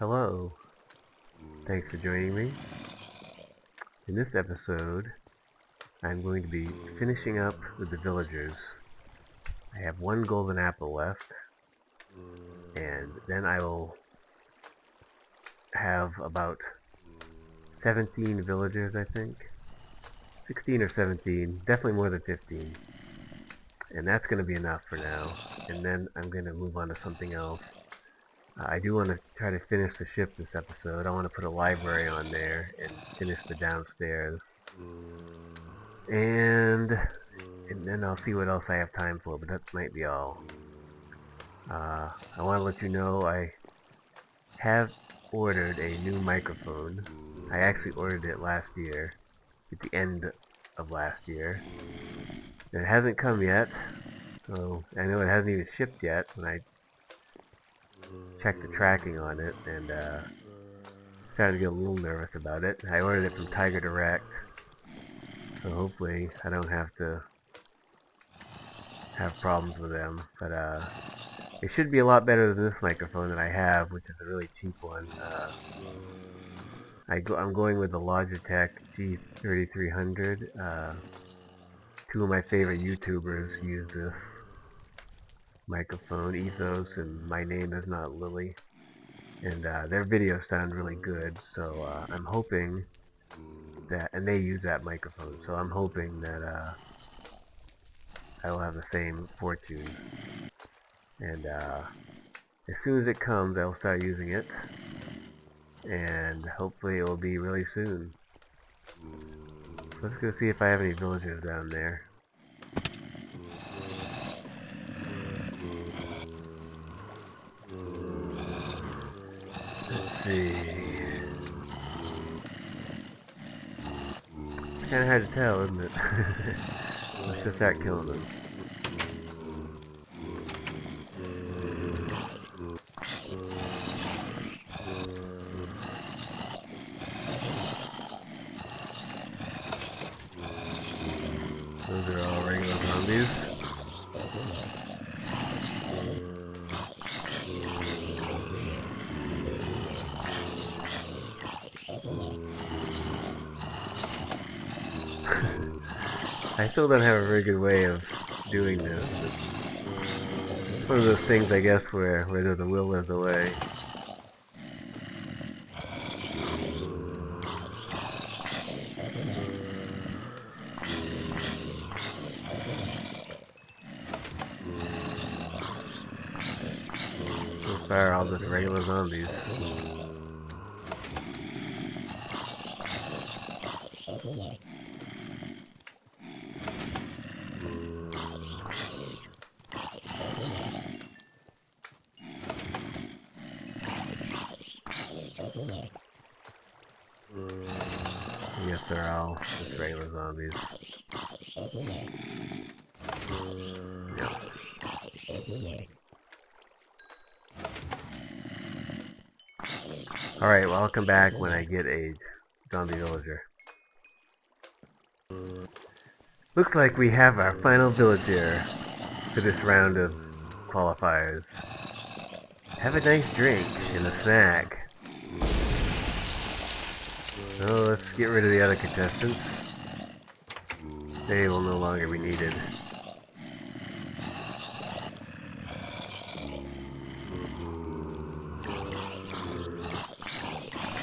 Hello, thanks for joining me. In this episode, I'm going to be finishing up with the villagers. I have one golden apple left, and then I will have about 17 villagers, I think. 16 or 17, definitely more than 15. And that's going to be enough for now, and then I'm going to move on to something else. I do want to try to finish the ship this episode. I want to put a library on there and finish the downstairs. And then I'll see what else I have time for, but that might be all. I want to let you know I have ordered a new microphone. I actually ordered it last year, at the end of last year. It hasn't come yet, so I know it hasn't even shipped yet when I checked the tracking on it, and started to get a little nervous about it. I ordered it from Tiger Direct, so hopefully I don't have to have problems with them, but it should be a lot better than this microphone that I have, which is a really cheap one. I'm going with the Logitech G3300. Two of my favorite YouTubers use this microphone, Ethos and My Name Is Not Lily, and their videos sound really good, so I'm hoping that, and they use that microphone, so I'm hoping that I will have the same fortune. And as soon as it comes, I will start using it, and hopefully it will be really soon. Let's go see if I have any villagers down there. Let's see. It's kind of hard to tell, isn't it? Let's just start killing them. Those are all regular zombies. I still don't have a very good way of doing this. It's one of those things, I guess, where there's a will, there's a way. So far, all just regular zombies. Yes, they're all just regular zombies. Yep. Alright, well I'll come back when I get a zombie villager. Looks like we have our final villager for this round of qualifiers. Have a nice drink and a snack. So let's get rid of the other contestants. They will no longer be needed.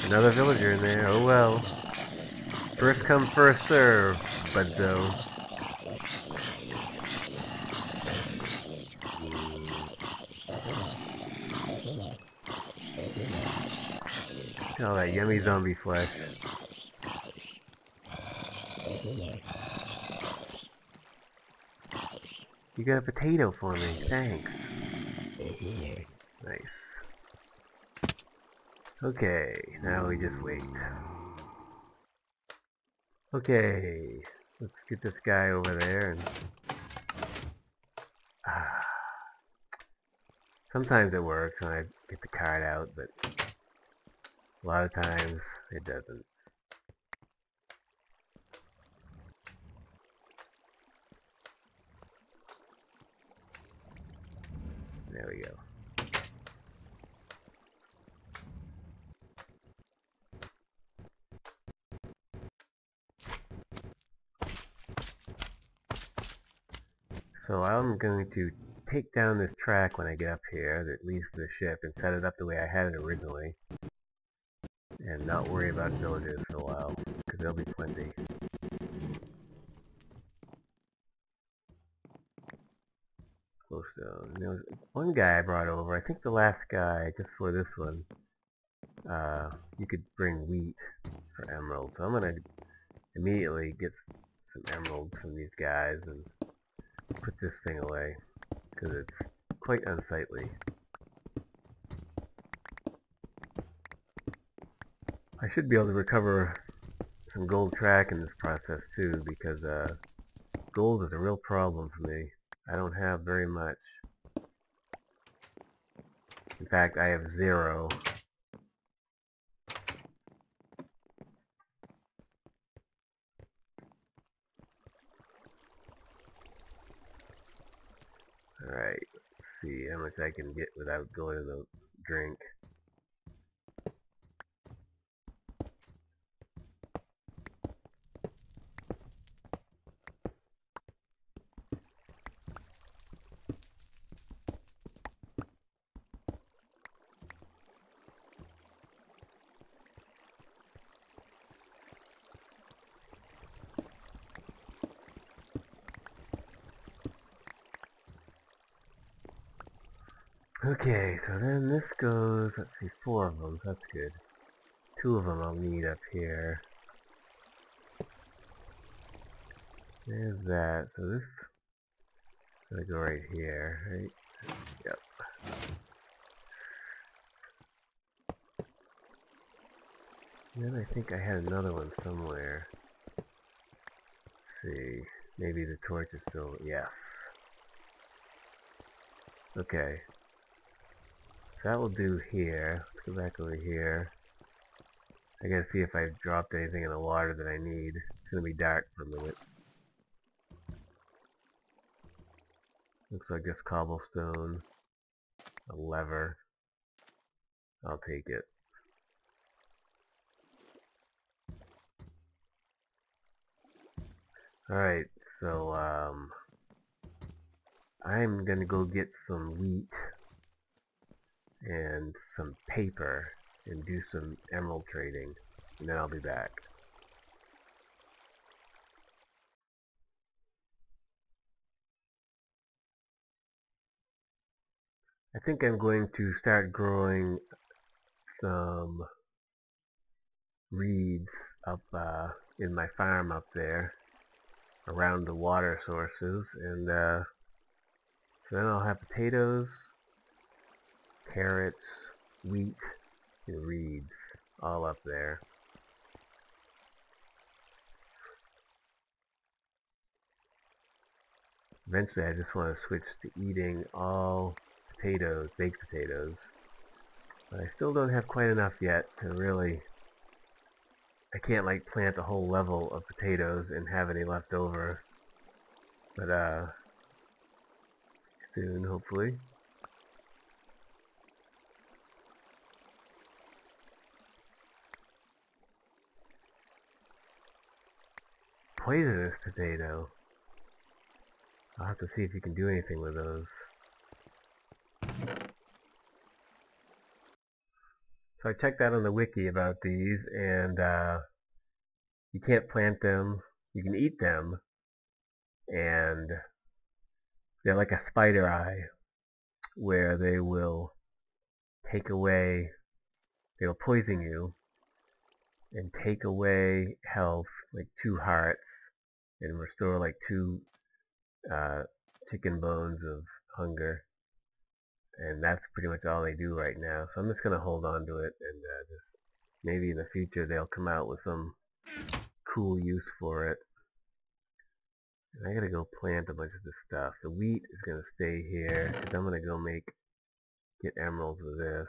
Another villager in there, oh well. First come, first serve, budzo. All that yummy zombie flesh. You got a potato for me, thanks. Nice. Okay, now we just wait. Okay, let's get this guy over there and... Sometimes it works when I get the card out, but a lot of times it doesn't. There we go. So I'm going to take down this track when I get up here that leads to the ship and set it up the way I had it originally. And not worry about villagers for a while, because there'll be plenty. Glowstone. There was one guy I brought over, I think the last guy, just for this one, you could bring wheat for emeralds. So I'm going to immediately get some emeralds from these guys and put this thing away, because it's quite unsightly. I should be able to recover some gold track in this process too, because gold is a real problem for me. I don't have very much. In fact, I have 0. Alright, let's see how much I can get without going to the drink. Okay, so then this goes, let's see, 4 of them, that's good. 2 of them I'll need up here. There's that, so this is going to go right here, right? Yep. Then I think I had another one somewhere. Let's see, maybe the torch is still, yes. Okay. So that will do here. Let's go back over here. I gotta see if I've dropped anything in the water that I need. It's gonna be dark for a minute. Looks like just cobblestone. A lever. I'll take it. Alright, so I'm gonna go get some wheat and some paper and do some emerald trading, and then I'll be back. I think I'm going to start growing some reeds up in my farm up there around the water sources, and so then I'll have potatoes, carrots, wheat, and reeds all up there. Eventually I just want to switch to eating all potatoes, baked potatoes, but I still don't have quite enough yet to really, I can't like plant a whole level of potatoes and have any left over, but soon hopefully. Poisonous potato. I'll have to see if you can do anything with those. So I checked out on the wiki about these, and you can't plant them. You can eat them, and they're like a spider eye, where they will take away, they will poison you, and take away health, like 2 hearts, and restore like 2 chicken bones of hunger. And that's pretty much all they do right now. So I'm just going to hold on to it, and just maybe in the future they'll come out with some cool use for it. And I gotta go plant a bunch of this stuff. The wheat is gonna stay here, because I'm gonna go get emeralds with this.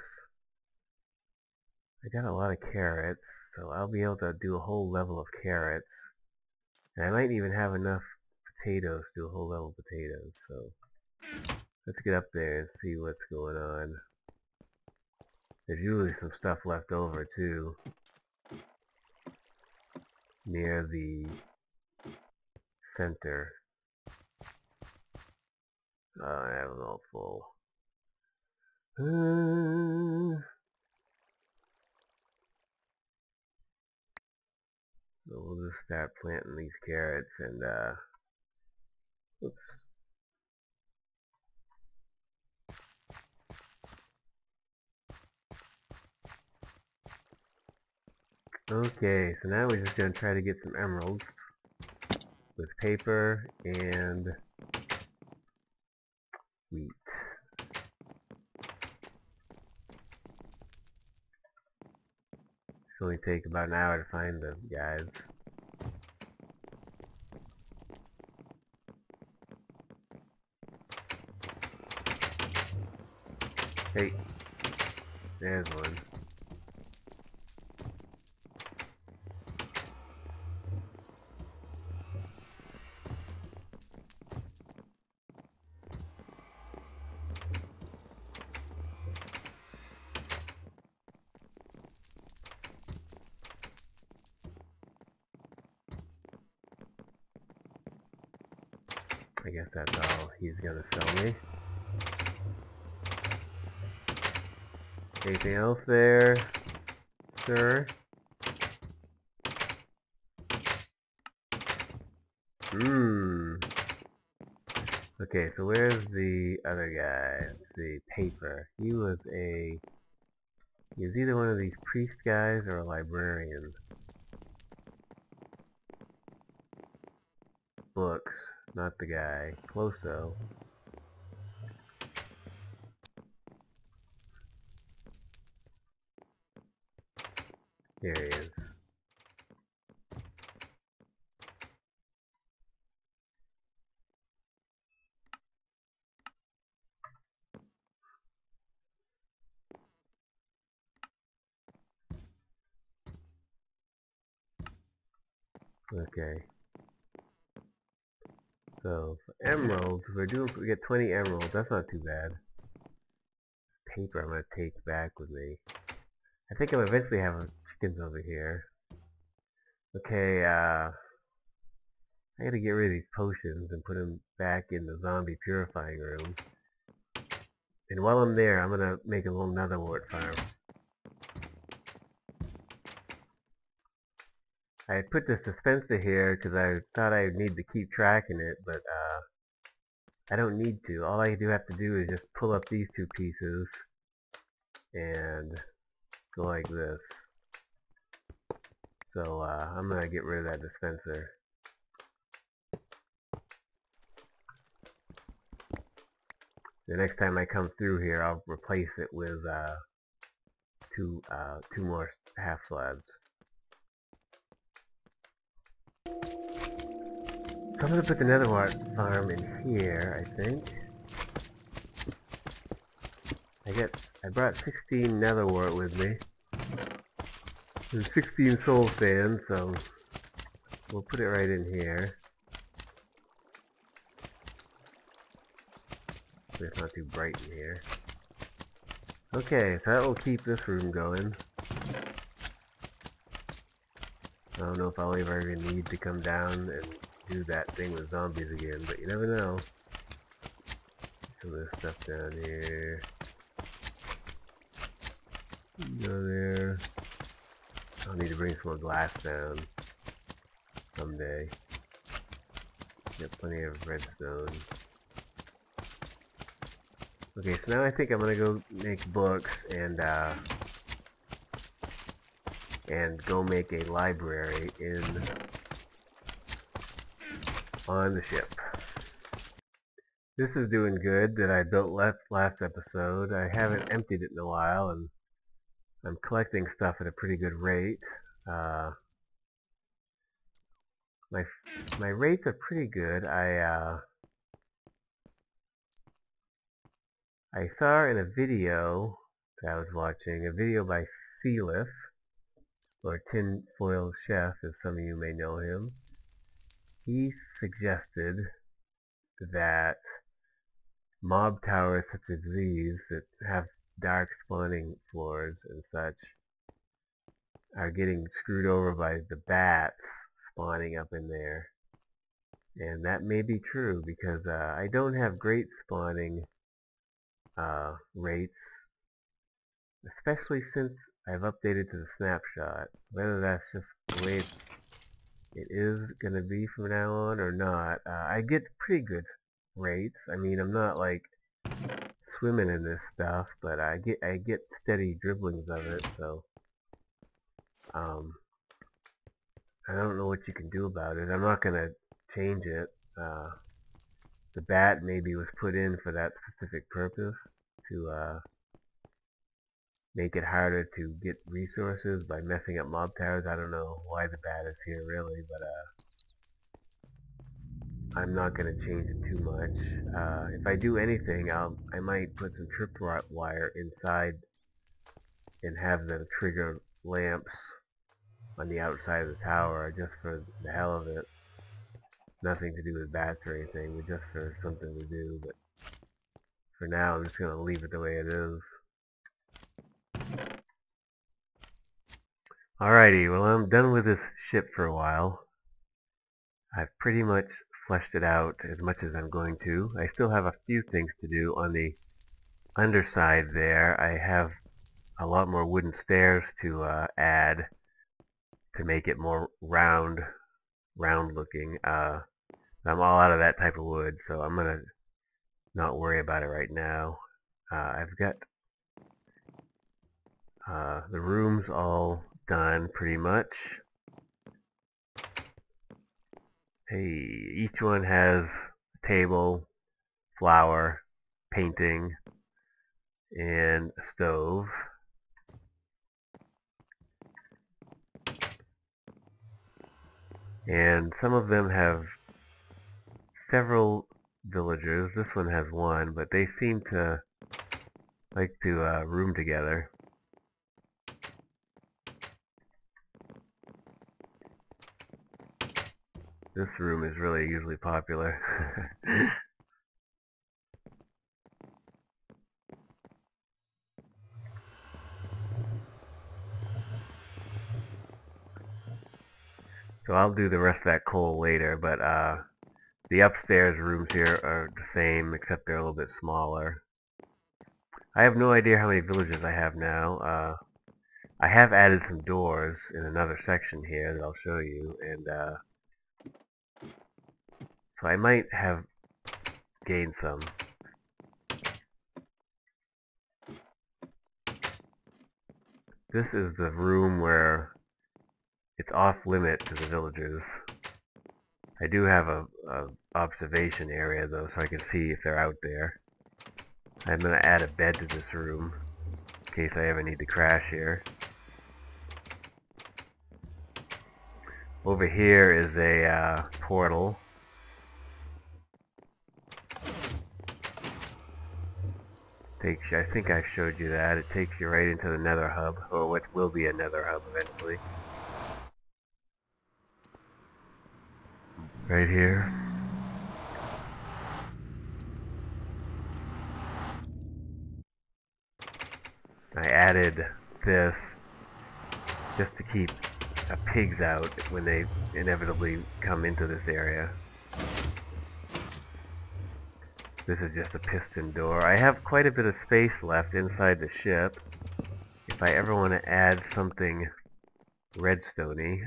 I got a lot of carrots, so I'll be able to do a whole level of carrots. And I might even have enough potatoes to do a whole level of potatoes, so let's get up there and see what's going on. There's usually some stuff left over too, near the center. I have them all full. So we'll just start planting these carrots and oops. Okay, so now we're just going to try to get some emeralds with paper and wheat. It's only take about an hour to find them, guys. Hey, there's one. I guess that's all he's gonna sell me. Anything else there, sir? Okay, so where's the other guy? Let's see, paper. He was either one of these priest guys or a librarian. Books, not the guy. Close though. Here he is. Okay. So for emeralds, we get 20 emeralds. That's not too bad. Paper I'm gonna take back with me. I think I'll eventually have chickens over here. Okay, I gotta get rid of these potions and put them back in the zombie purifying room. And while I'm there, I'm gonna make a little netherwort farm. I put this dispenser here because I thought I would need to keep tracking it, but I don't need to. All I do have to do is just pull up these two pieces and go like this. So I'm gonna get rid of that dispenser. The next time I come through here, I'll replace it with two more half slabs. So I'm gonna put the netherwort farm in here, I think. I brought 16 netherwort with me. There's 16 soul sand, so we'll put it right in here. It's not too bright in here. Okay, so that will keep this room going. I don't know if I'll ever even need to come down and do that thing with zombies again, but you never know. Some of this stuff down here. Go there. I'll need to bring some more glass down someday. Got plenty of redstone. Okay, so now I think I'm gonna go make books and go make a library on the ship. This is doing good that I built last episode. I haven't emptied it in a while, and I'm collecting stuff at a pretty good rate. My rates are pretty good. I saw in a video that I was watching, a video by Sealif, or Tinfoil Chef, as some of you may know him. He suggested that mob towers such as these that have dark spawning floors and such are getting screwed over by the bats spawning up in there. And that may be true because I don't have great spawning rates, especially since I've updated to the snapshot. Whether that's just the way it is going to be from now on or not, I get pretty good rates. I mean, I'm not like swimming in this stuff, but I get steady dribblings of it, so um, I don't know what you can do about it. I'm not going to change it. The bat maybe was put in for that specific purpose, to make it harder to get resources by messing up mob towers. I don't know why the bat is here really, but I'm not going to change it too much. If I do anything, I might put some tripwire inside and have them trigger lamps on the outside of the tower just for the hell of it. Nothing to do with bats or anything, but just for something to do. But for now, I'm just going to leave it the way it is. Alrighty, well, I'm done with this ship for a while. I've pretty much fleshed it out as much as I'm going to. I still have a few things to do on the underside there. I have a lot more wooden stairs to add to make it more round looking. I'm all out of that type of wood, so I'm gonna not worry about it right now. I've got the rooms all done pretty much. Hey, each one has a table, flower, painting, and a stove. And some of them have several villagers. This one has one, but they seem to like to room together. This room is really usually popular. So I'll do the rest of that coal later, but the upstairs rooms here are the same, except they're a little bit smaller. I have no idea how many villages I have now. I have added some doors in another section here that I'll show you, and so I might have gained some. This is the room where it's off limit to the villagers. I do have a observation area though, so I can see if they're out there. I'm going to add a bed to this room in case I ever need to crash here. Over here is a portal. I think I showed you that. It takes you right into the nether hub, or what will be a nether hub eventually. Right here. I added this just to keep pigs out when they inevitably come into this area. This is just a piston door. I have quite a bit of space left inside the ship. If I ever want to add something redstone-y,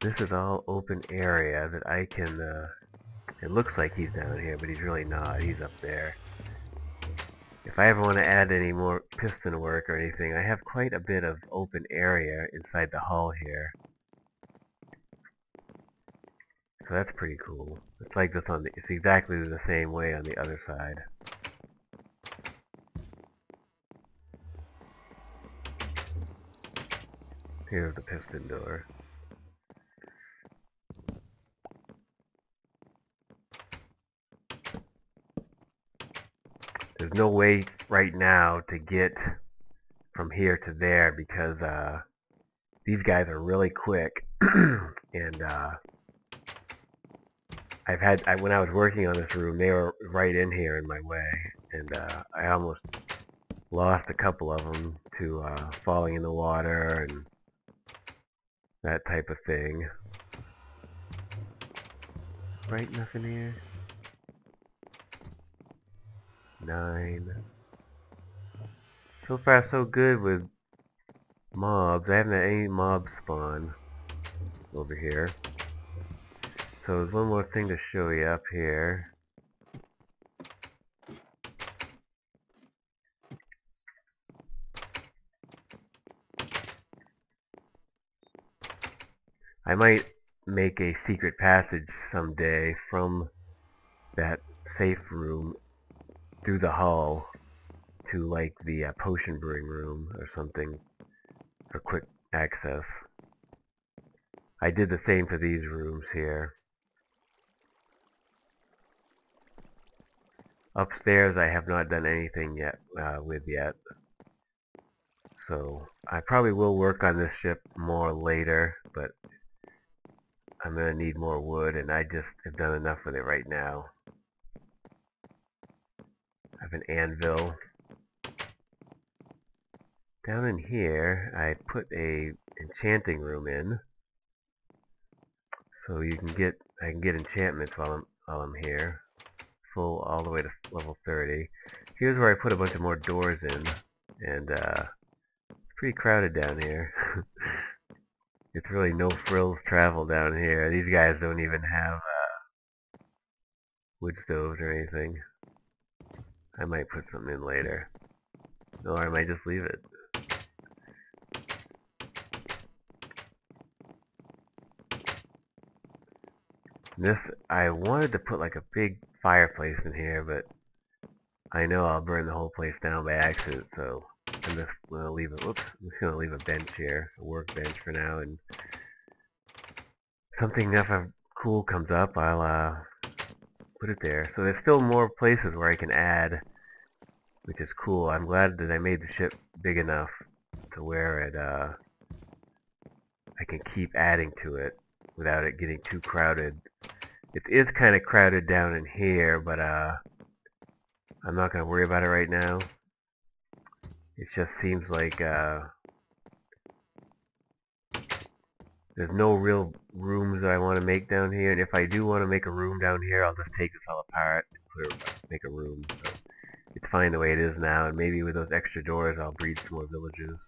this is all open area that I can, it looks like he's down here, but he's really not. He's up there. If I ever want to add any more piston work or anything, I have quite a bit of open area inside the hull here. So that's pretty cool. It's like this on it's exactly the same way on the other side. Here's the piston door. There's no way right now to get from here to there because these guys are really quick and when I was working on this room, they were right in here in my way, and I almost lost a couple of them to falling in the water, and that type of thing. Right, nothing here. 9. So far so good with mobs. I haven't had any mobs spawn over here. So there's one more thing to show you up here. I might make a secret passage someday from that safe room through the hall to like the potion brewing room or something for quick access. I did the same for these rooms here. Upstairs I have not done anything yet with yet. So I probably will work on this ship more later, but I'm going to need more wood, and I just have done enough with it right now. I have an anvil. Down in here, I put a enchanting room in, so I can get enchantments while I'm here, full all the way to level 30. Here's where I put a bunch of more doors in, and it's pretty crowded down here. It's really no frills travel down here. These guys don't even have wood stoves or anything. I might put something in later. Or I might just leave it. This, I wanted to put like a big fireplace in here, but I know I'll burn the whole place down by accident, so I'm just going to leave it. Whoops, I'm just going to leave a bench here, a workbench for now, and something if cool comes up, I'll put it there. So there's still more places where I can add, which is cool. I'm glad that I made the ship big enough to where it I can keep adding to it without it getting too crowded. It is kind of crowded down in here, but I'm not going to worry about it right now. It just seems like there's no real rooms that I want to make down here, and if I do want to make a room down here, I'll just take this all apart and make a room. So it's fine the way it is now, and maybe with those extra doors I'll breed some more villages.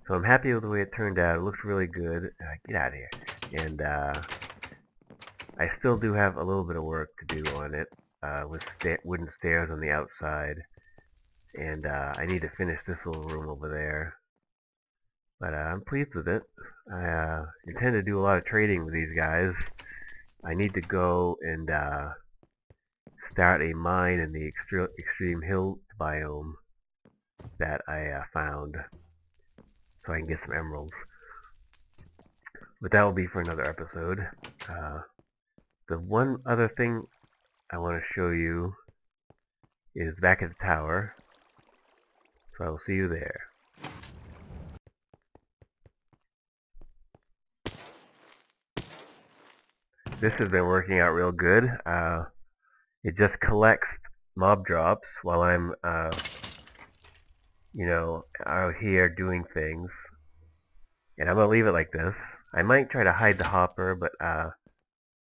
So I'm happy with the way it turned out. It looks really good. Get out of here. And I still do have a little bit of work to do on it with wooden stairs on the outside. And I need to finish this little room over there. But I'm pleased with it. I intend to do a lot of trading with these guys. I need to go and start a mine in the extreme hill biome that I found, so I can get some emeralds. But that will be for another episode. The one other thing I want to show you is back at the tower, so I will see you there. This has been working out real good. It just collects mob drops while I'm, you know, out here doing things. And I'm going to leave it like this. I might try to hide the hopper, but I'm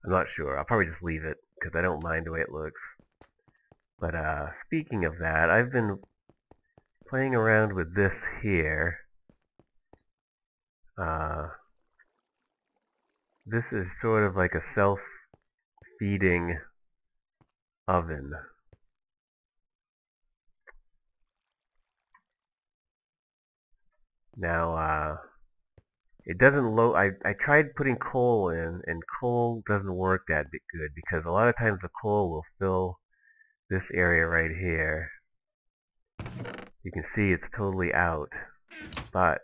not sure. I'll probably just leave it because I don't mind the way it looks. But speaking of that, I've been playing around with this here. This is sort of like a self-feeding oven. Now, it doesn't load. I tried putting coal in, and coal doesn't work that good because a lot of times the coal will fill this area right here. You can see it's totally out, but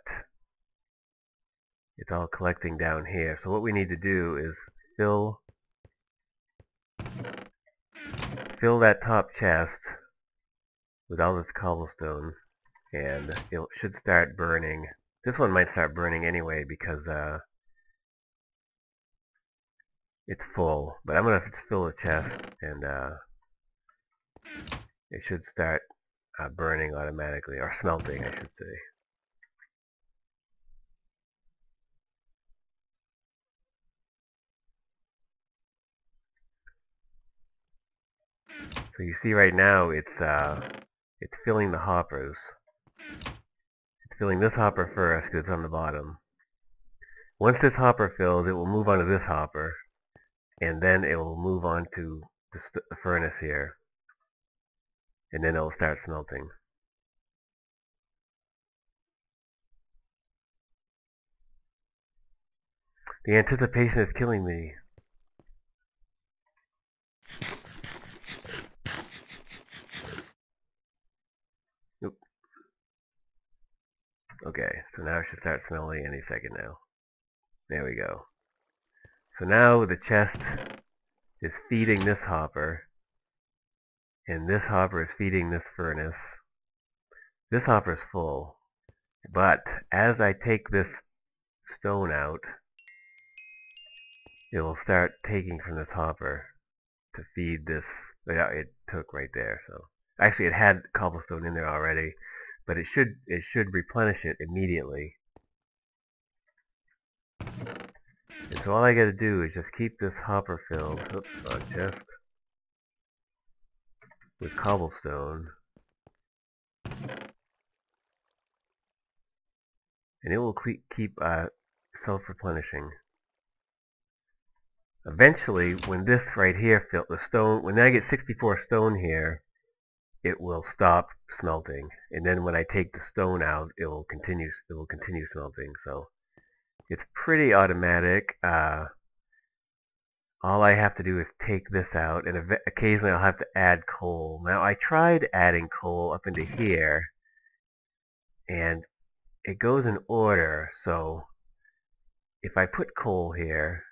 it's all collecting down here. So what we need to do is fill that top chest with all this cobblestone, and it should start burning. This one might start burning anyway because it's full, but I'm going to fill the chest, and it should start burning automatically, or smelting I should say. So you see right now it's filling the hoppers. It's filling this hopper first because it's on the bottom. Once this hopper fills, it will move on to this hopper, and then it will move on to the furnace here, and then it will start smelting. The anticipation is killing me. Oop. Okay, so now it should start smelling any second now. There we go. So now the chest is feeding this hopper, and this hopper is feeding this furnace. This hopper is full, but as I take this stone out, it will start taking from this hopper to feed this. Yeah, it took right there. So actually, it had cobblestone in there already, but it should replenish it immediately. And so all I got to do is just keep this hopper filled. Oops, on chest with cobblestone, and it will keep self-replenishing. Eventually, when this right here the stone, when I get 64 stone here, it will stop smelting, and then when I take the stone out, it will continue smelting. So it's pretty automatic. All I have to do is take this out, and occasionally I'll have to add coal. Now I tried adding coal up into here, and it goes in order. So if I put coal here,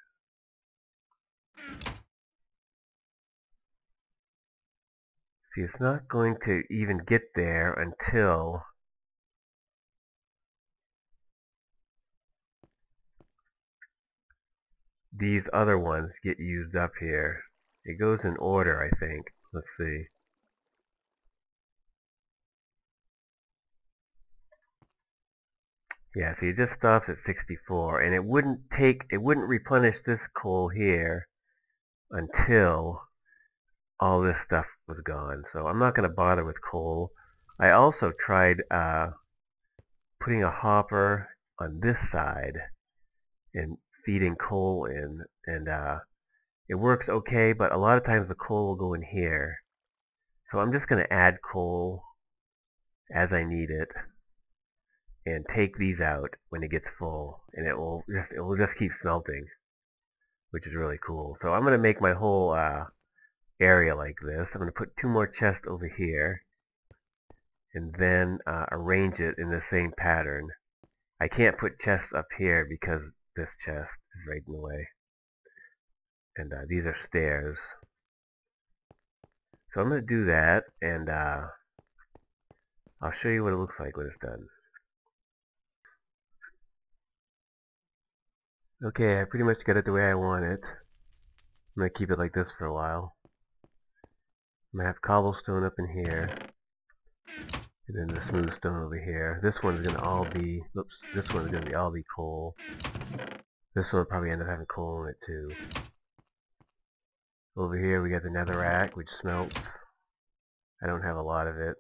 see, it's not going to even get there until these other ones get used up here. It goes in order, I think. Let's see. Yeah, see, it just stops at 64, and it wouldn't replenish this coal here until all this stuff was gone. So I'm not going to bother with coal. I also tried putting a hopper on this side and feeding coal in, and it works okay, but a lot of times the coal will go in here. So I'm just going to add coal as I need it and take these out when it gets full, and it will just keep smelting, which is really cool. So I'm going to make my whole area like this. I'm going to put 2 more chests over here, and then arrange it in the same pattern. I can't put chests up here because this chest is right in the way, and these are stairs. So I'm going to do that, and I'll show you what it looks like when it's done. Okay, I pretty much got it the way I want it. I'm going to keep it like this for a while. I'm going to have cobblestone up in here, and then the smooth stone over here. This one's going to all be, oops, this one's going to all be coal. This one will probably end up having coal in it too. Over here we got the netherrack, which smelts. I don't have a lot of it.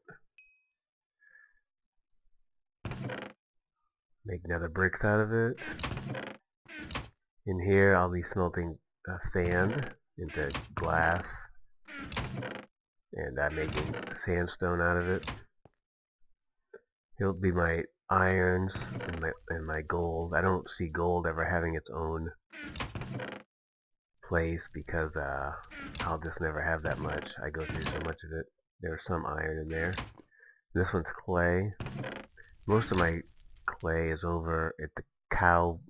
Make nether bricks out of it. In here I'll be smelting sand into glass, and making sandstone out of it. It'll be my irons and my gold. I don't see gold ever having its own place because I'll just never have that much. I go through so much of it. There's some iron in there. This one's clay. Most of my clay is over at the cow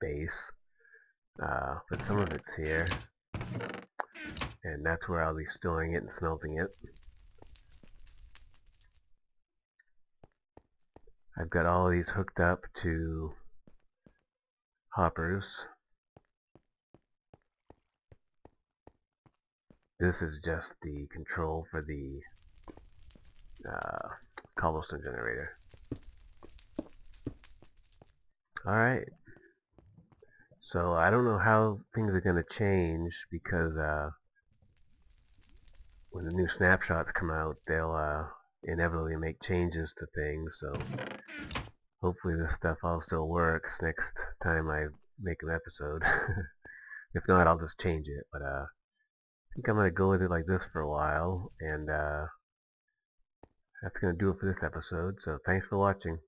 base, but some of it's here, and that's where I'll be storing it and smelting it. I've got all of these hooked up to hoppers. This is just the control for the cobblestone generator. Alright, so I don't know how things are going to change because when the new snapshots come out, they'll inevitably make changes to things, so hopefully this stuff all still works next time I make an episode. If not, I'll just change it, but I think I'm going to go with it like this for a while, and that's going to do it for this episode, so thanks for watching.